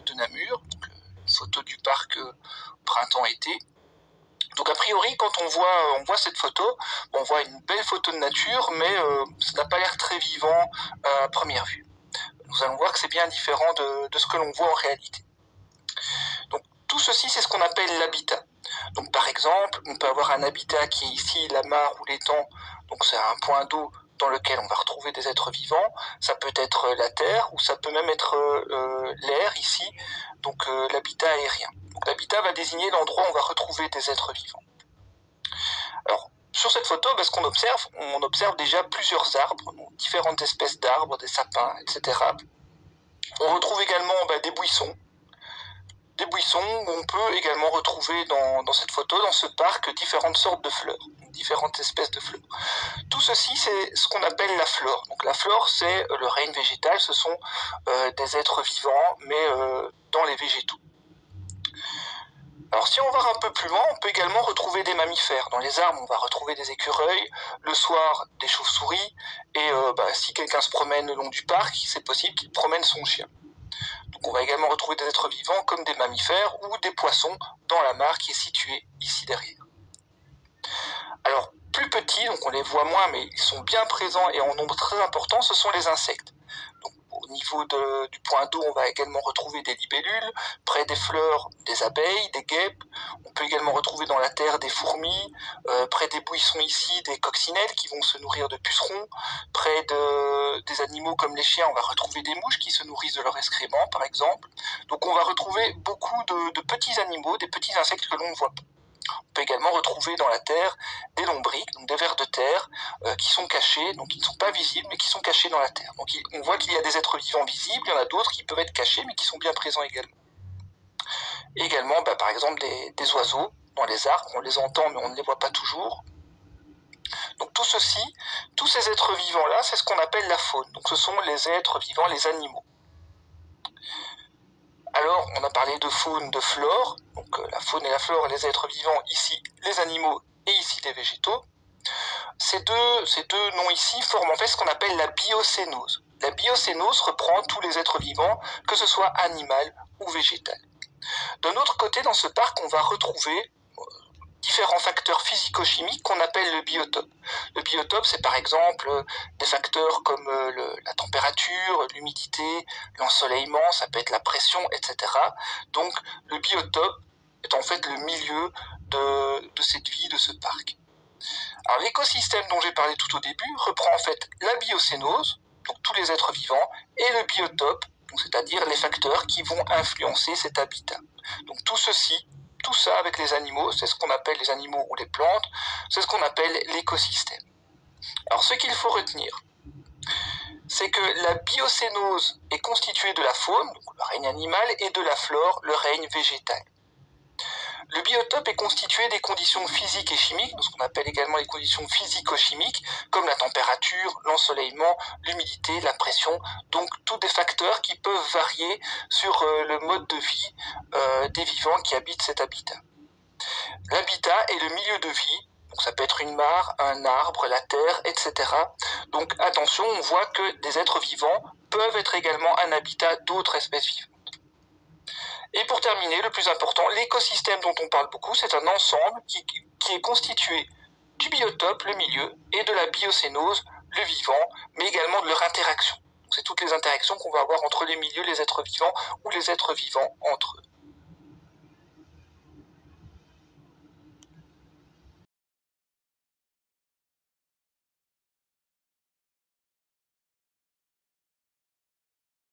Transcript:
de Namur, donc, une photo du parc printemps-été. Donc a priori, quand on voit cette photo, on voit une belle photo de nature, mais ça n'a pas l'air très vivant à première vue. Nous allons voir que c'est bien différent de ce que l'on voit en réalité. Donc tout ceci, c'est ce qu'on appelle l'habitat. Donc par exemple, on peut avoir un habitat qui est ici la mare ou l'étang, donc c'est un point d'eau dans lequel on va retrouver des êtres vivants. Ça peut être la terre ou ça peut même être l'air ici, donc l'habitat aérien. Donc l'habitat va désigner l'endroit où on va retrouver des êtres vivants. Alors sur cette photo, ce qu'on observe, on observe déjà plusieurs arbres, donc différentes espèces d'arbres, des sapins, etc. On retrouve également des buissons où on peut également retrouver dans cette photo, dans ce parc, différentes sortes de fleurs, différentes espèces de fleurs. Tout ceci, c'est ce qu'on appelle la flore. Donc la flore, c'est le règne végétal, ce sont des êtres vivants, mais dans les végétaux. Alors si on va un peu plus loin, on peut également retrouver des mammifères. Dans les arbres, on va retrouver des écureuils, le soir des chauves-souris, et si quelqu'un se promène le long du parc, c'est possible qu'il promène son chien. Donc on va également retrouver des êtres vivants comme des mammifères ou des poissons dans la mare qui est située ici derrière. Alors plus petits, donc on les voit moins mais ils sont bien présents et en nombre très important, ce sont les insectes. Donc au niveau du point d'eau, on va également retrouver des libellules, près des fleurs, des abeilles, des guêpes. On peut également retrouver dans la terre des fourmis, près des buissons ici, des coccinelles qui vont se nourrir de pucerons. Près des animaux comme les chiens, on va retrouver des mouches qui se nourrissent de leurs excréments, par exemple. Donc on va retrouver beaucoup de petits animaux, des petits insectes que l'on ne voit pas. On peut également retrouver dans la terre des lombrics, donc des vers de terre, qui sont cachés, donc qui ne sont pas visibles, mais qui sont cachés dans la terre. Donc on voit qu'il y a des êtres vivants visibles, il y en a d'autres qui peuvent être cachés, mais qui sont bien présents également. Et également, par exemple, des oiseaux dans les arbres, on les entend, mais on ne les voit pas toujours. Donc tout ceci, tous ces êtres vivants-là, c'est ce qu'on appelle la faune. Donc ce sont les êtres vivants, les animaux. Alors, on a parlé de faune, de flore, donc la faune et la flore, les êtres vivants, ici les animaux et ici les végétaux. Ces deux noms ici forment en fait ce qu'on appelle la biocénose. La biocénose reprend tous les êtres vivants, que ce soit animal ou végétal. D'un autre côté, dans ce parc, on va retrouver différents facteurs physico-chimiques qu'on appelle le biotope. Le biotope, c'est par exemple des facteurs comme la température, l'humidité, l'ensoleillement, ça peut être la pression, etc. Donc le biotope est en fait le milieu de cette vie, de ce parc. Alors l'écosystème dont j'ai parlé tout au début reprend en fait la biocénose, donc tous les êtres vivants, et le biotope, c'est-à-dire les facteurs qui vont influencer cet habitat. Donc tout ça avec les animaux, c'est ce qu'on appelle les animaux ou les plantes, c'est ce qu'on appelle l'écosystème. Alors ce qu'il faut retenir, c'est que la biocénose est constituée de la faune, donc le règne animal, et de la flore, le règne végétal. Le biotope est constitué des conditions physiques et chimiques, ce qu'on appelle également les conditions physico-chimiques, comme la température, l'ensoleillement, l'humidité, la pression, donc tous des facteurs qui peuvent varier sur le mode de vie des vivants qui habitent cet habitat. L'habitat est le milieu de vie, donc ça peut être une mare, un arbre, la terre, etc. Donc attention, on voit que des êtres vivants peuvent être également un habitat d'autres espèces vivantes. Et pour terminer, le plus important, l'écosystème dont on parle beaucoup, c'est un ensemble qui est constitué du biotope, le milieu, et de la biocénose, le vivant, mais également de leur interaction. C'est toutes les interactions qu'on va avoir entre les milieux, les êtres vivants, ou les êtres vivants entre eux.